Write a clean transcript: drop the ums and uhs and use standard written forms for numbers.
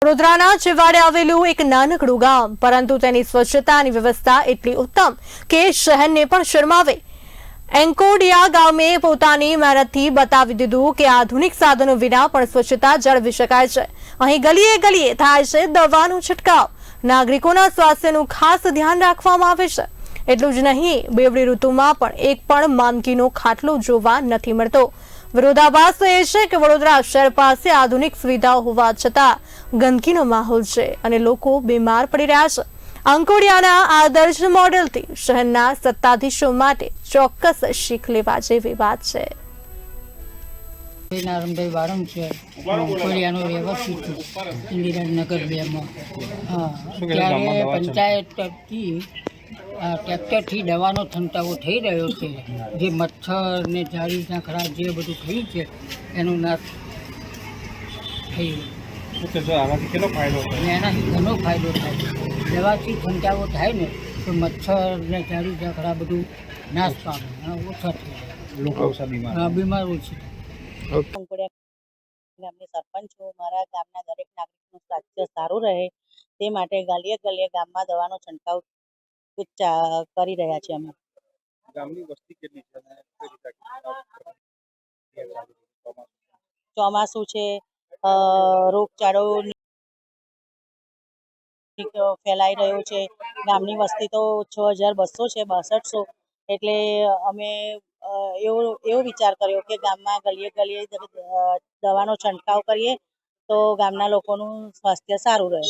વડોદરાના છેવાડે આવેલું એક નાનકડું ગામ, પરંતુ તેની સ્વચ્છતાની વ્યવસ્થા એટલી ઉત્તમ કે શહેરને પણ શરમાવે. એન્કોડિયા ગામે પોતાની મહેનતથી બતાવી દીધું કે આધુનિક સાધનો વિના પણ સ્વચ્છતા જાળવી શકાય છે. અહીં ગલીએ ગલીએ થાય છે દવાનો છંટકાવ. નાગરિકોના સ્વાસ્થ્યનું ખાસ ધ્યાન રાખવામાં આવે છે. એટલું જ નહીં, બેવડી ઋતુમાં પણ એક પણ માંદગીનો ખાટલો જોવા નથી મળતો. વિરોધાભાસ તો એ છે કે વડોદરા શહેર પાસે આધુનિક સુવિધાઓ હોવા છતાં ગંદકીનો માહોલ છે અને લોકો બીમાર પડી રહ્યા છે. અંકોડિયાના આદર્શ મોડેલથી શહેરના સત્તાધીશો માટે ચોક્કસ શીખ લેવા જેવી વાત છે. નારાયણભાઈ વાળંદ છે, અંકોડિયાનો રહેવાસી છું, ઇન્દિરાનગર 2 માં. ત્યારે પંચાયતથી ટ્રેક્ટરથી દવાનો છંટકાવ થઈ રહ્યો છે. જે મચ્છર ને ઝાડી ઝાંખરા જે બધું થયું છે એનો નાશ થયો. એનાથી ઘણો ફાયદો થાય. દવાથી છંટકાવ થાય ને તો મચ્છર ને ઝાડી ઝાંખરા બધું નાશ પામે, ઓછા થાય, બીમાર ઓછી. ગામની સરપંચ છું. મારા ગામના દરેક નાગરિકનું સ્વાસ્થ્ય સારું રહે તે માટે ગલીએ ગલીએ ગામમાં દવાનો છંટકાવ કરી રહ્યા છીએ અમે. ગામની વસ્તી કેટલી છે? ચોમાસું છે, રોગચાળો ફેલાઈ રહ્યો છે. ગામની વસ્તી તો 6200 છે, 6200. એટલે અમે એવો વિચાર કર્યો કે ગામમાં ગલીએ ગલીએ દવાનો છંટકાવ કરીએ તો ગામના લોકોનું સ્વાસ્થ્ય સારું રહે.